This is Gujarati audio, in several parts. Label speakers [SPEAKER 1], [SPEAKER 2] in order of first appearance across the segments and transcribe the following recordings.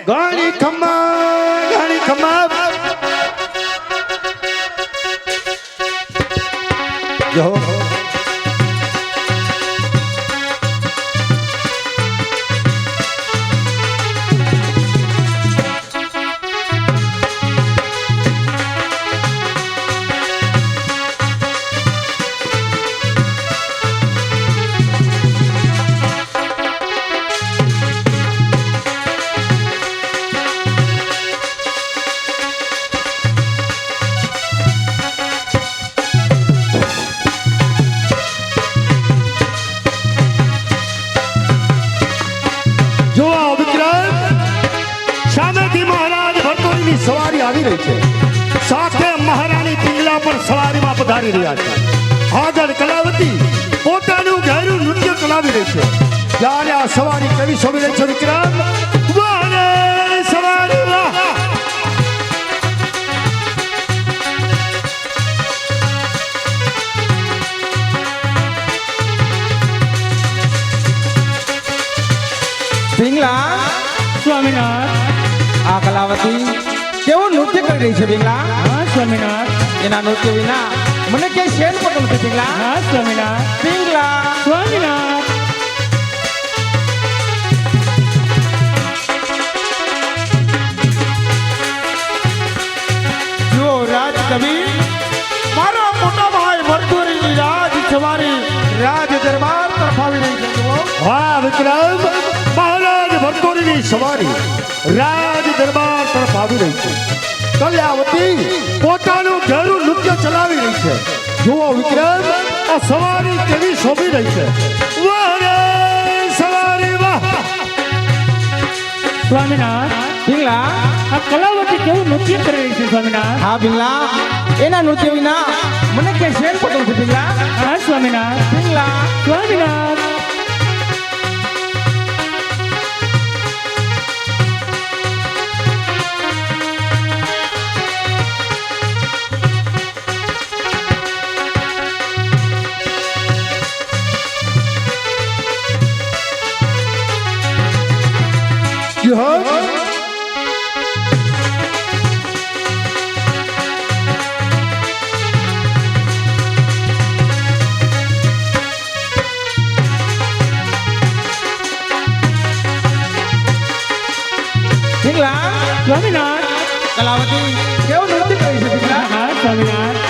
[SPEAKER 1] ઘણી ખમ્મા જો સવારી આવી રહી છે સાથે મહારાણી પિંગલા પણ સવારીમાં પધારી રહ્યા છે આગળ કલાવતી પોતાનું ઘેરું નૃત્ય ચલાવી રહી છે ત્યારે આ સવારી કેવી શોભી રહી છે વિક્રમ વારે સવારી વાહ
[SPEAKER 2] પિંગલા
[SPEAKER 3] સ્વામિનાથ
[SPEAKER 2] આ કલાવતી કેવું નૃત્ય કરી રહી છે પિંગલા?
[SPEAKER 3] હા સ્વામિનાથ
[SPEAKER 2] એના નૃત્ય વિના મને ક્યાંય શેર પડતો નથી પિંગલા.
[SPEAKER 3] હા સ્વામિનાથ
[SPEAKER 2] પિંગલા
[SPEAKER 3] સ્વામિનાથ
[SPEAKER 2] જો રાજ કવિ મારા મોટા ભાઈ વર્તુરીની રાજ સવારી રાજ દરબાર તરફ આવી રહી છે. જુઓ
[SPEAKER 1] હા વિક્રમ મહારાજ ભરતોરીની સવારી રાજ દરબાર તરફ આવી રહી છે કલ્યાવતી પોતાનું ઘેરું નૃત્ય ચલાવી રહી છે જુઓ વિક્રમ આ સવારી કેવી શોભી રહી છે વાહ રે સવારી વાહ
[SPEAKER 3] સ્વામિનાથ
[SPEAKER 2] પિંગલા
[SPEAKER 3] આ કલાવતી કેવું નૃત્ય કરી રહી છે સ્વામિનાથ
[SPEAKER 2] હા પિંગલા એના નૃત્ય વિના મને ક્યાંય શેર પડતો નથી પિંગલા.
[SPEAKER 3] હા સ્વામિનાથ
[SPEAKER 2] પિંગલા
[SPEAKER 3] સ્વામિનાથ
[SPEAKER 2] પિંગલા
[SPEAKER 3] સ્વામિનાથ
[SPEAKER 2] કલાવતી કેવું નૃત્ય કરી છે પિંગલા?
[SPEAKER 3] હા સ્વામિનાથ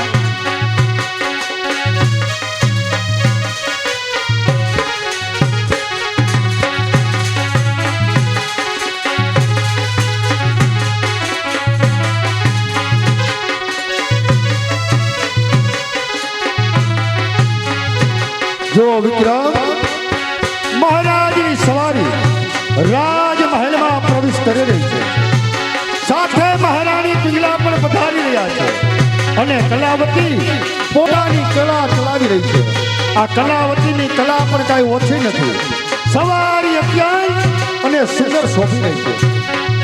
[SPEAKER 1] જો વિક્રમ મહારાજની સવારી રાજમહેલમાં પ્રવેશ કરી રહી છે સાથે મહારાણી પિંગલા પણ પધારી રહ્યા છે અને કલાવતી પોતાની કલા ચલાવી રહી છે આ કલાવતીની કલા પણ કાંઈ ઓછી નથી સવારી અત્યાય અને સુંદર શોભી રહી છે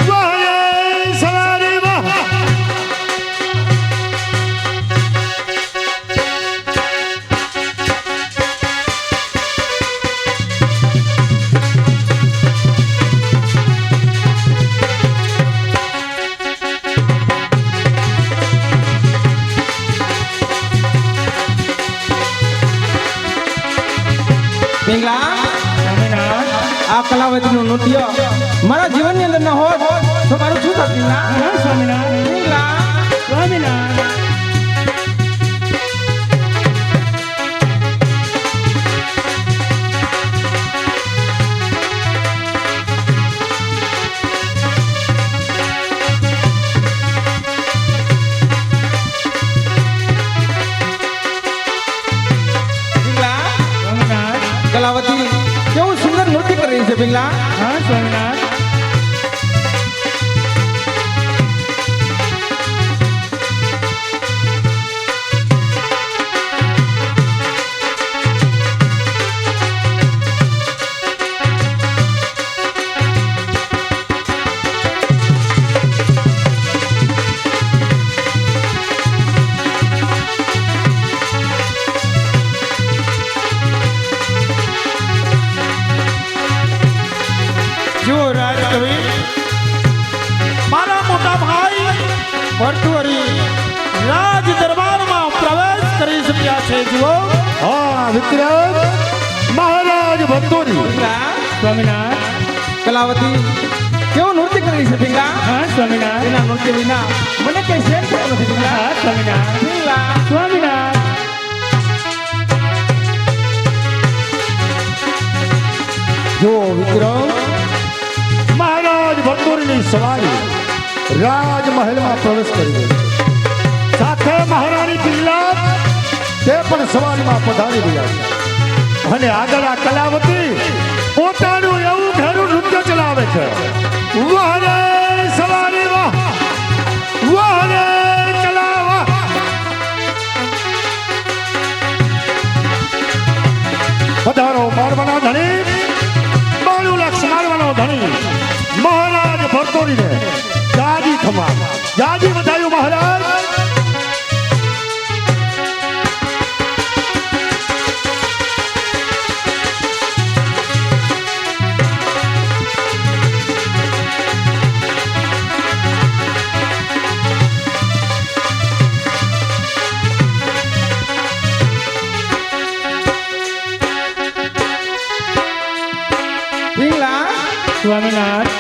[SPEAKER 1] વાહ રે સવારી વાહ
[SPEAKER 2] પિંગલા
[SPEAKER 3] સ્વામિનાથ
[SPEAKER 2] આ કલાવતીનું નૃત્ય મારા જીવનની અંદર ન હોત તો મારું શું થાત પિંગલા?
[SPEAKER 3] હા સ્વામિનાથ
[SPEAKER 2] પિંગલા
[SPEAKER 3] સ્વામિનાથ
[SPEAKER 2] પિંગલા
[SPEAKER 3] સ્વામિનાથ
[SPEAKER 2] કલાવતી કેવું સુંદર નૃત્ય કરી રહી છે પિંગલા.
[SPEAKER 3] હા સ્વામિનાથ
[SPEAKER 1] વિક્રમ મહારાજ ભરતોરી
[SPEAKER 2] પિંગલા
[SPEAKER 3] સ્વામિનાથ
[SPEAKER 2] કલાવતી કેવું નૃત્ય કરી છે પિંગલા
[SPEAKER 3] હા સ્વામિનાથ
[SPEAKER 2] એના નૃત્ય વિના મને કઈ શેર થયો નથી પિંગલા
[SPEAKER 3] હા સ્વામિનાથ
[SPEAKER 2] પિંગલા
[SPEAKER 3] સ્વામિનાથ
[SPEAKER 1] જો વિક્રમ મહારાજ ભરતોરીની સવારી રાજમહેલમાં પ્રવેશ કરી ગઈ સાથે મહારાણી પિંગલા તે પણ સવારીમાં પધારી રહ્યા છે અને આગળ આ કલાવતી પોતાનું એવું ઘેરું નૃત્ય ચલાવે છે વાહ રે સવારી વાહ વાહ રે કલાવા પધારો મારવાના ધણી બાણું લક્ષ મારવાનો ધણી મહારાજ ભરતોરીને જાજી ખમા જાજી વધાયું મહારાજ
[SPEAKER 2] પિંગલા
[SPEAKER 3] સ્વામિનાથ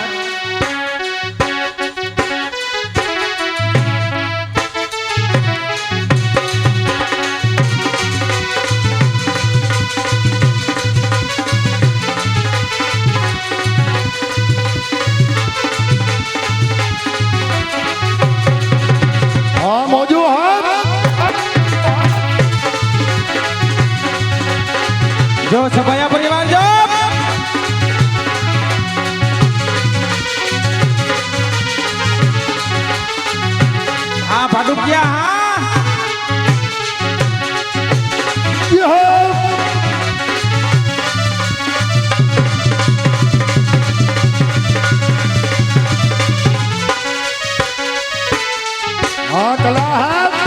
[SPEAKER 1] હા મોજુ હા
[SPEAKER 2] જો સભાયા પરિવાર જો હા ભાડુકિયા હા
[SPEAKER 1] હા કલા હા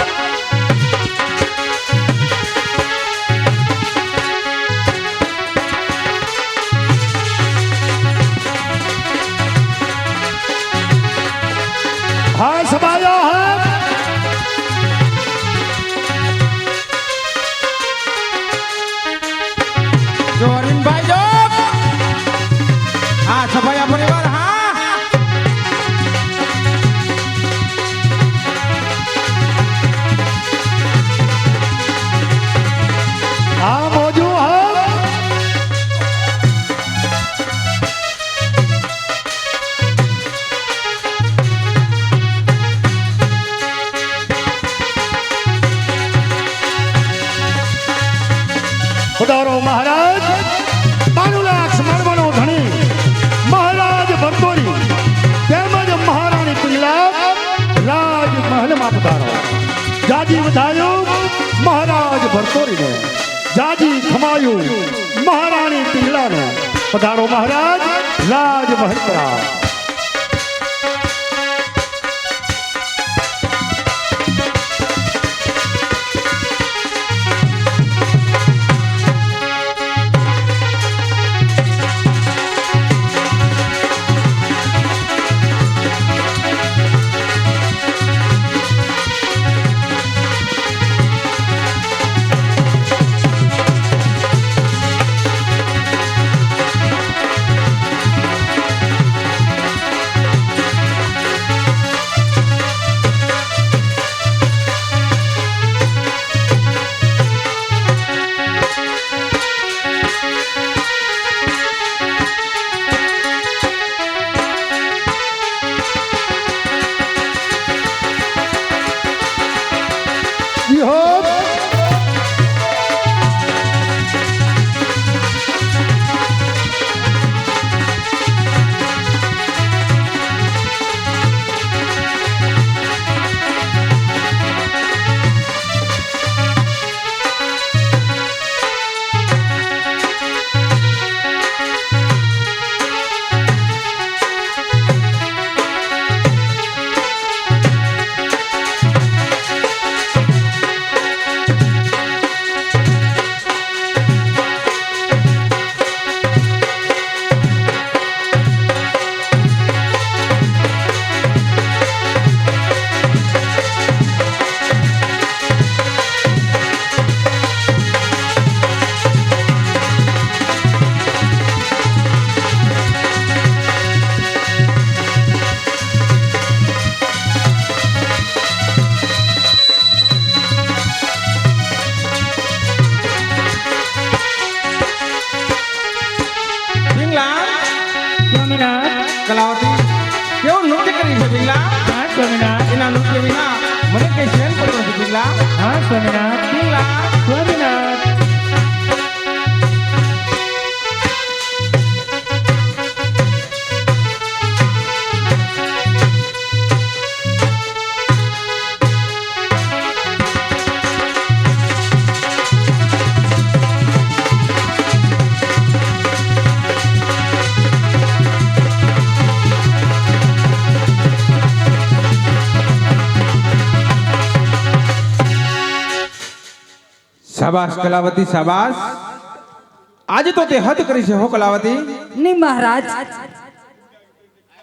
[SPEAKER 1] હા સભાયો હા
[SPEAKER 2] જો અરવિંદભાઈ જો હા સભાયા પરિવાર હા
[SPEAKER 1] હા મોજુ હા પધારો મહારાજ બાનુલાક્ષ મારવાનો ધણી મહારાજ ભરતોરી તેમજ મહારાણી પિંગલા રાજમહેલમાં પધારો જાજી વધાયું મહારાજ ભરતોરીને જાજી ખમાયું મહારાણી પિંગલાને પધારો મહારાજ રાજમહેલ પર
[SPEAKER 2] છે પિંગલા
[SPEAKER 3] હા સ્વામિનાથ
[SPEAKER 2] એના નૃત્ય વિના મને કઈ શેન પડતો નથી પિંગલા
[SPEAKER 3] હા સ્વામિનાથ
[SPEAKER 2] પિંગલા
[SPEAKER 3] સ્વામિનાથ
[SPEAKER 2] શાબાશ કલાવતી શાબાશ આજે તો તે હદ કરી છે હો કલાવતી
[SPEAKER 4] नहीं महाराज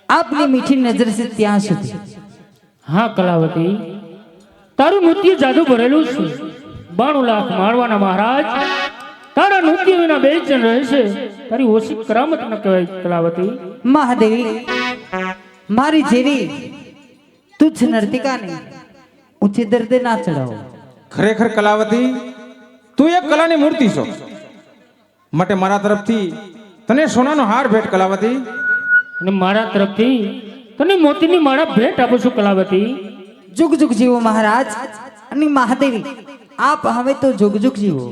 [SPEAKER 4] आपने मीठी नजर से ત્યાં સુધી
[SPEAKER 3] હા કલાવતી તારું નૃત્ય જાદુ ભરેલું છે 92 લાખ મારવાના મહારાજ તારા નૃત્ય વિના બે જ જણ રહેશે તારી ઓછી કરામત ન કહેવાય કલાવતી
[SPEAKER 4] મહાદેવી મારી જેવી તુચ્છ નર્તિકાને ઊંચે દર્દે ના ચડાવો
[SPEAKER 2] ખરેખર કલાવતી તું એક કલાની મૂર્તિ છો માટે મારા તરફથી તને સોનાનો હાર ભેટ કલાવતી
[SPEAKER 3] અને મારા તરફથી તને મોતીની માળા ભેટ આપું છું કલાવતી
[SPEAKER 4] જુગ જુગ જીવો મહારાજ અને મહાદેવી આપ હવે તો જુગ જુગ જીવો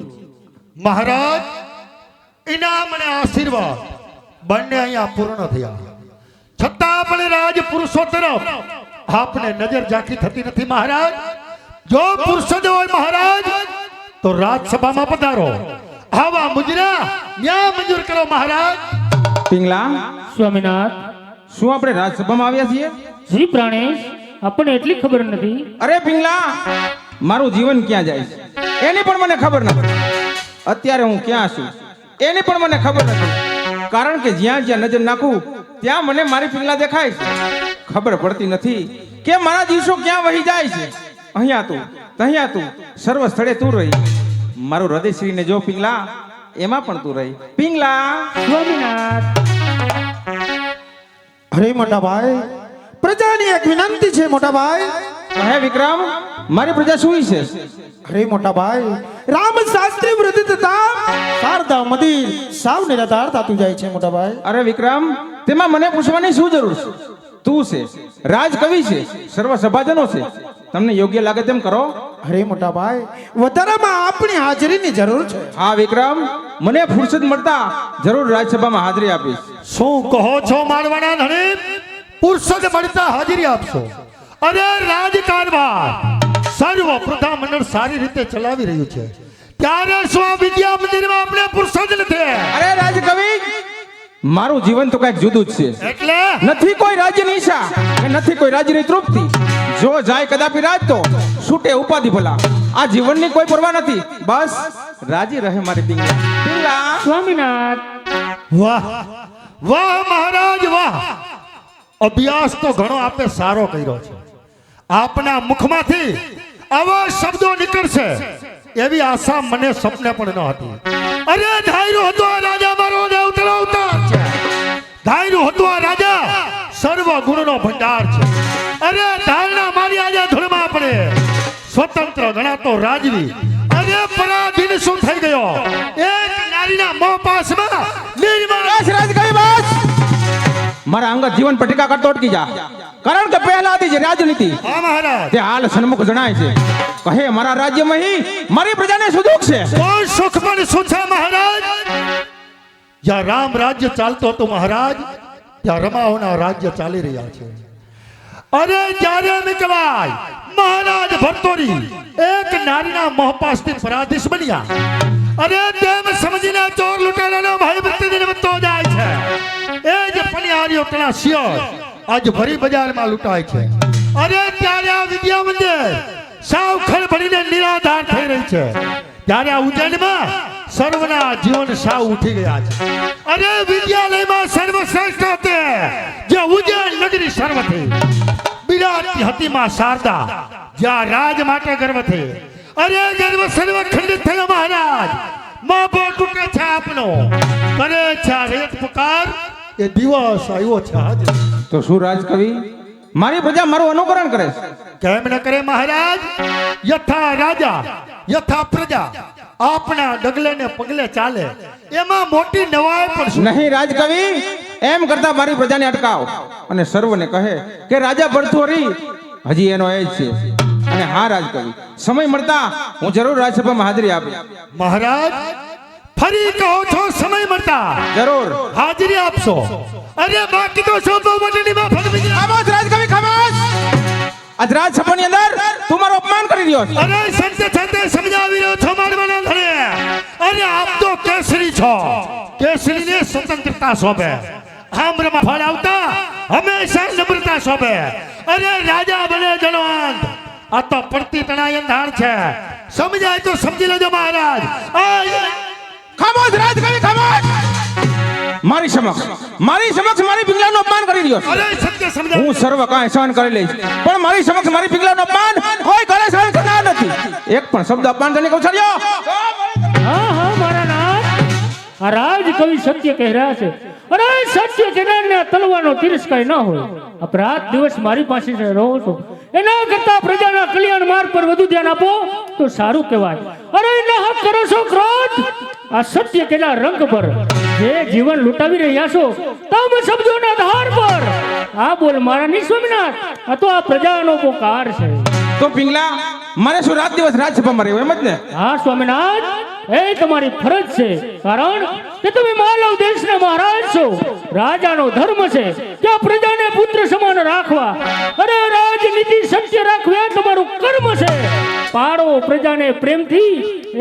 [SPEAKER 1] મહારાજ ઇનામ અને આશીર્વાદ બંને અહીંયા પૂર્ણ થયા છતાં પણ રાજ પુરુષો તરફ આપને નજર ઝાંકી થતી નથી મહારાજ જો પુરુષ જ હોય મહારાજ તો રાજસભામાં પધારો આવા મુજરા ન્યાય મંજૂર કરો મહારાજ
[SPEAKER 2] પિંગલા
[SPEAKER 3] સ્વામિનાથ
[SPEAKER 2] શું આપણે રાજસભામાં આવ્યા છીએ
[SPEAKER 3] શ્રી પ્રાણેશ આપણને એટલી ખબર નથી
[SPEAKER 2] અરે પિંગલા મારું જીવન ક્યાં જાય છે એની પણ મને ખબર નથી અત્યારે હું ક્યાં છું એની પણ મને ખબર નથી કારણ કે જ્યાં જ્યાં નજર નાખું ત્યાં મને મારી પિંગલા દેખાય છે ખબર પડતી નથી કે મારા દિવસો ક્યાં વહી જાય છે અહીંયા તું ત્યાં તું સર્વ સ્થળે તું રહી મારું હૃદયશ્રીને જો પિંગલા એમાં પણ તું રહી પિંગલા
[SPEAKER 3] સ્વામિનાથ
[SPEAKER 5] અરે મોટા ભાઈ પ્રજાની એક વિનંતી છે મોટા ભાઈ
[SPEAKER 2] હે વિક્રમ મારી પ્રજા શું છે
[SPEAKER 5] અરે મોટા ભાઈ રામ શાસ્ત્રી વૃદ્ધ તથા શારદા મંદિર સાવ નિરાધાર થતું જાય છે મોટા ભાઈ
[SPEAKER 2] અરે વિક્રમ તેમાં મને પૂછવાની શું જરૂર છે તું છે રાજ કવિ છે સર્વ સભાજનો છે તમને યોગ્ય લાગે તેમ કરો
[SPEAKER 5] અરે મોટા ભાઈ વધારામાં આપણી હાજરીની જરૂર છે
[SPEAKER 2] હા વિક્રમ મને ફુરસદ મળતા જરૂર રાજસભામાં હાજરી આપીશ
[SPEAKER 1] શું કહો છો મારવાના ધણી પુરુષદ મળતા હાજરી આપશો અરે રાજકારભાર સર્વ પ્રથા મંડળ સારી રીતે ચલાવી રહ્યું છે ત્યારે શું આ વિદ્યા મંદિરમાં આપણે પુરુષદ નથી
[SPEAKER 2] અરે રાજ કવિ મારું જીવન તો કઈક જુદું જ છે
[SPEAKER 1] એટલે
[SPEAKER 2] નથી કોઈ રાજ્યની ઈચ્છા કે નથી કોઈ રાજ્યની તૃપ્તિ જો જાય કદાપી રાજ તો છૂટે ઉપાધિ ભલા આ જીવનની કોઈ પરવા નથી બસ રાજી રહે મારી પિંગલા પિંગલા
[SPEAKER 3] સ્વામિનાથ
[SPEAKER 1] વાહ વાહ મહારાજ વાહ અભ્યાસ તો ઘણો આપે સારો કર્યો છે આપના મુખમાંથી આવા શબ્દો નીકળશે એવી આશા મને સપને પણ ન હતી અરે ધાર્યું હતું આ રાજા મારો દેવતળો અવતાર છે ધાર્યું હતું આ રાજા સર્વ ગુણનો ભંડાર છે અરે ધારણા મારી આજે ધૂળમાં પડે સ્વતંત્ર ગણાતો રાજવી અરે પરાધીન શું થઈ ગયો એક નારીના મોહ પાસમાં નિર્મળ
[SPEAKER 2] બસ રાજ કવિ બસ મારા અંગત જીવન પર ટીકા કરતો અટકી જા કારણ કે પહેલા હતી જે રાજનીતિ
[SPEAKER 1] હા મહારાજ
[SPEAKER 2] તે હાલ સન્મુખ જણાય છે કહે મારા રાજ્યમાં મારી પ્રજાને શું દુઃખ છે
[SPEAKER 1] કોઈ સુખ પણ શું છે મહારાજ જ્યાં રામ રાજ્ય ચાલતો હતો મહારાજ ત્યાં રમાઓના રાજ્ય ચાલી રહ્યા છે અરે જ્યારે નીકળાય મહારાજ ભરતોરી એક નારીના મોહપાસથી પરાધીશ બન્યા અરે તેમ સમજીને ચોર લૂંટારાનો ભાઈ પ્રતિદિન વધતો જાય છે એ જ પનિહારીઓ તણા શિયોર આજ ભરી બજારમાં લૂંટાય છે અરે ત્યારે આ વિદ્યા મંદિર સાવ ખળભળીને નિરાધાર થઈ રહી છે ત્યારે આ ઉજ્જૈનમાં સર્વના જીવન સાવ ઉઠી ગયા છે અરે વિદ્યાલયમાં સર્વશ્રેષ્ઠ હતે જે ઉજ્જૈન નગરી સર્વથી બિરાજતી હતી માં શારદા જ્યાં રાજ માટે ગર્વ થઈ અરે ગર્વ સર્વ ખંડિત થયો મહારાજ માભો તૂટે છે આપનો કરે છે આ રેત પુકાર એ દિવસ આવ્યો છે આજે
[SPEAKER 2] તો શું રાજ કવિ મારી પ્રજા મારું અનુકરણ કરે છે
[SPEAKER 1] કેમ ન કરે મહારાજ યથા રાજા યથા પ્રજા આપના ડગલે ને પગલે ચાલે એમાં મોટી નવાઈ પણ શું?
[SPEAKER 2] નહીં રાજ કવિ એમ કરતા મારી પ્રજાને અટકાવ અને સર્વને કહે કે રાજા ભરથોરી હજી એનો એજ છે અને હા રાજકવિ સમય મળતા હું જરૂર રાજસભામાં હાજરી આપીશ.
[SPEAKER 1] મહારાજ ફરી કહો છો સમય મળતા
[SPEAKER 2] જરૂર.
[SPEAKER 1] હાજરી આપશો. અરે બાકી તો શોભો મંડળીમાં ફરવી જાય.
[SPEAKER 2] ખામોશ રાજકવિ ખામોશ. આજ રાજસભાની અંદર તું મારું અપમાન કરી રહ્યો છે.
[SPEAKER 1] અરે સંતે સંતે સમજાવી રહ્યો છો મારવાના ધણે. અરે આપ તો કેસરી છો. કેસરીને સ્વતંત્રતા શોભે. આમ્રમાં ફળ આવતા હંમેશા નમ્રતા શોભે. અરે રાજા બને જનવંત. આ તો પડતી તણાય ધાણ છે. સમજાય તો સમજી લેજો મહારાજ.
[SPEAKER 2] ખામોશ રાજકવિ ખામોશ. મારી સમક્ષ મારી પિંગલાનું અપમાન કરી રહ્યો છે.
[SPEAKER 1] અરે સત્ય સમજાવ.
[SPEAKER 2] હું સર્વ કાંઈ સહન કરી લઈશ પણ મારી સમક્ષ મારી પિંગલાનું અપમાન કોઈ ગળે સહન કરનાર નથી. એક પણ શબ્દ અપમાન કરીને કૌશલ્યો.
[SPEAKER 3] હા મારા નાથ, આ રાજ કવિ સત્ય કહી રહ્યા છે. અરે સત્ય કહેનારને તલવાનો તિરસ્કાર ન હોય. આપ રાત દિવસ મારી પાસે રહો છો, એના કરતા પ્રજાના કલ્યાણ માર્ગ પર વધુ ધ્યાન આપો તો સારું કહેવાય. અરે ના હક કરો છો ક્રોધ. આ સત્ય કેના રંગ પર જે જીવન લૂંટાવી રહ્યા છો તમ શબ્દોના ધાર પર આ બોલ મારા ની સ્વામિનાથ. આ તો આ પ્રજાનો પોકાર છે.
[SPEAKER 2] તો પિંગલા મારે શું રાત દિવસ રાજસભામાં રહેવું એમ જ ને?
[SPEAKER 3] હા સ્વામિનાથ, એ તમારી ફરજ છે. કારણ કે તમે માલવ દેશના મહારાજ છો. રાજાનો ધર્મ છે કે આ પ્રજાને પુત્ર સમાન રાખવા. અરે રાજનીતિ સત્ય રાખવી એ તમારું કર્મ છે. પાડો પ્રજાને પ્રેમથી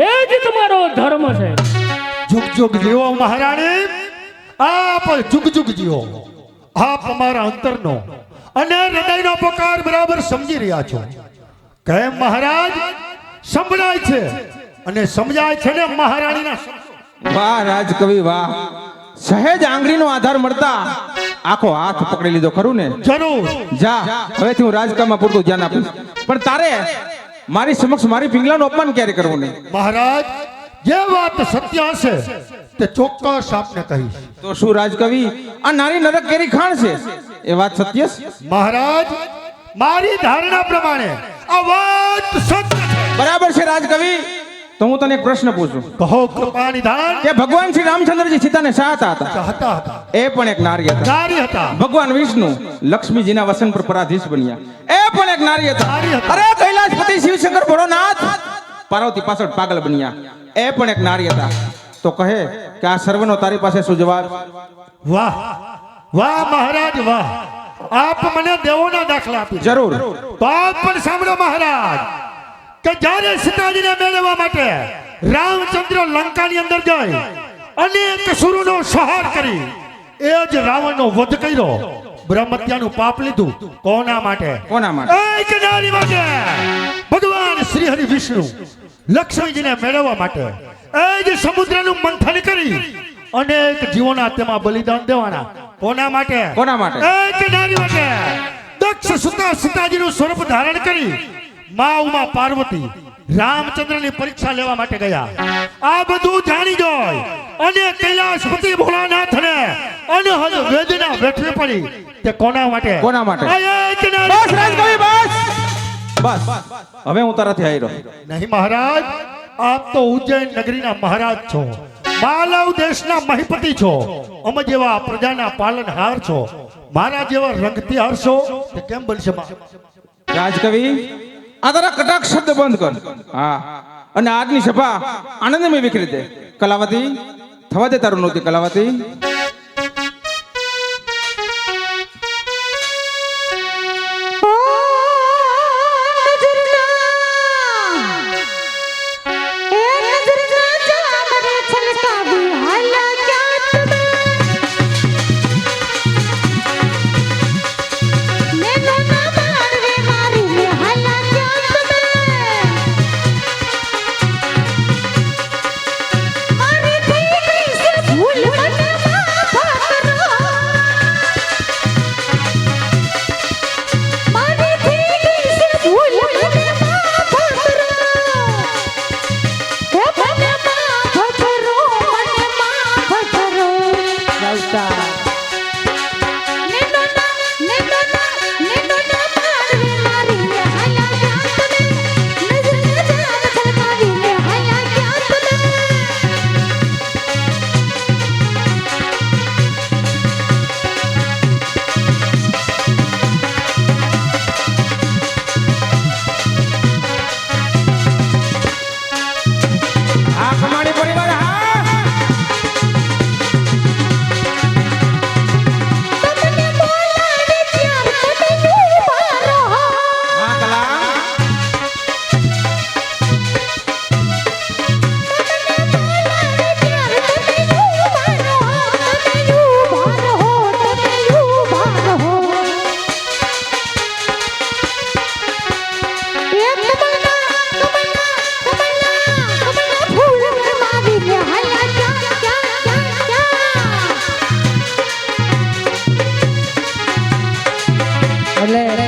[SPEAKER 3] એ જ તમારો ધર્મ છે.
[SPEAKER 1] જુગ જુગ જીવો મહારાણી. આપ જુગ જુગ જીવો. આપ અમારા અંતરનો અને હૃદયનો પોકાર બરાબર સમજી રહ્યા છો. કેમ મહારાજ? સંભળાય છે અને સમજાય છે ને મહારાણીના શબ્દો.
[SPEAKER 2] વાહ રાજકવિ વાહ. સહેજ આંગળીનો આધાર મળતા આખો હાથ પકડી લીધો ખરું ને?
[SPEAKER 1] જરૂર.
[SPEAKER 2] જા હવેથી હું રાજકામમાં પૂરતું ધ્યાન આપીશ. પણ તારે મારી સમક્ષ મારી પિંગલાનું અપમાન ક્યારે કરવું નહીં.
[SPEAKER 1] મહારાજ જે વાત સત્ય હશે તે ચોક્કસ આપને કહીશ.
[SPEAKER 2] તો શું રાજકવિ આ નારી નરક કેરી ખાણ છે એ વાત સત્ય છે?
[SPEAKER 1] મહારાજ મારી ધારણા પ્રમાણે આ વાત સત્ય છે.
[SPEAKER 2] બરાબર છે રાજકવિ. તો હું તને એક પ્રશ્ન પૂછું
[SPEAKER 1] કહો કૃપા નિધાન.
[SPEAKER 2] કે ભગવાન શ્રી રામચંદ્રજી સીતાને ચાહતા હતા.
[SPEAKER 1] ચાહતા હતા.
[SPEAKER 2] એ પણ એક નારી હતા.
[SPEAKER 1] નારી હતા.
[SPEAKER 2] ભગવાન વિષ્ણુ લક્ષ્મીજીના વસન પર પરાધીશ બન્યા. એ પણ એક નારી હતા.
[SPEAKER 1] નારી હતા.
[SPEAKER 2] અરે કૈલાસપતિ શિવશંકર ભોળોનાથ પાર્વતી પાછળ પાગલ બન્યા. એ પણ એક નારી હતા. તો કહે કે આ સર્વનો તારી પાસે શું જવાબ?
[SPEAKER 1] વાહ વાહ મહારાજ વાહ. આપ મને દેવોના દાખલા આપી.
[SPEAKER 2] જરૂર.
[SPEAKER 1] તો આપ પણ સાંભળો મહારાજ કે જ્યારે સીતાજીને મેળવવા માટે રામચંદ્ર લંકાની અંદર જઈ અનેક સુરોનો સંહાર કરી એ જ રાવણનો વધ કર્યો. બ્રહ્મત્યાનું પાપ લીધું. કોના માટે?
[SPEAKER 2] કોના માટે?
[SPEAKER 1] એક નારી માટે. ભગવાન શ્રી હરિ વિષ્ણુ લક્ષ્મીજીને મેળવવા માટે એ જ સમુદ્રનું મંથન કરી અનેક જીવોના તેમાં બલિદાન દેવાના. કોના માટે?
[SPEAKER 2] કોના માટે?
[SPEAKER 1] એક નારી માટે. દક્ષ સુતા સીતાજીનું સ્વરૂપ ધારણ કરી મા ઉમા પાર્વતી રામચંદ્રની પરીક્ષા લેવા માટે ગયા. આ બધું જાણી જોઈ અને કૈલાસપતિ ભોળાનાથને અનહદ વેદના વેઠવી પડી. તે કોના માટે?
[SPEAKER 2] કોના માટે?
[SPEAKER 1] આ એક નારી
[SPEAKER 2] બસ રાજકવિ બસ. બસ હવે હું તારાથી આવી રહ્યો.
[SPEAKER 1] નહીં મહારાજ. આપ તો ઉજ્જૈન નગરીના મહારાજ છો. માલવ દેશના મહિપતિ છો. અમે જેવા પ્રજાના પાલનહાર છો. મારા જેવા રંગથી હરશો તે કેમ બનશે?
[SPEAKER 2] રાજકવિ આ તારા કટાક્ષ શબ્દ બંધ કર. હા અને આજની સભા આનંદમય વિખરી દે. કલાવતી થવા દે તારું નૃત્ય. કલાવતી
[SPEAKER 6] ભૂલ મને
[SPEAKER 4] ભલે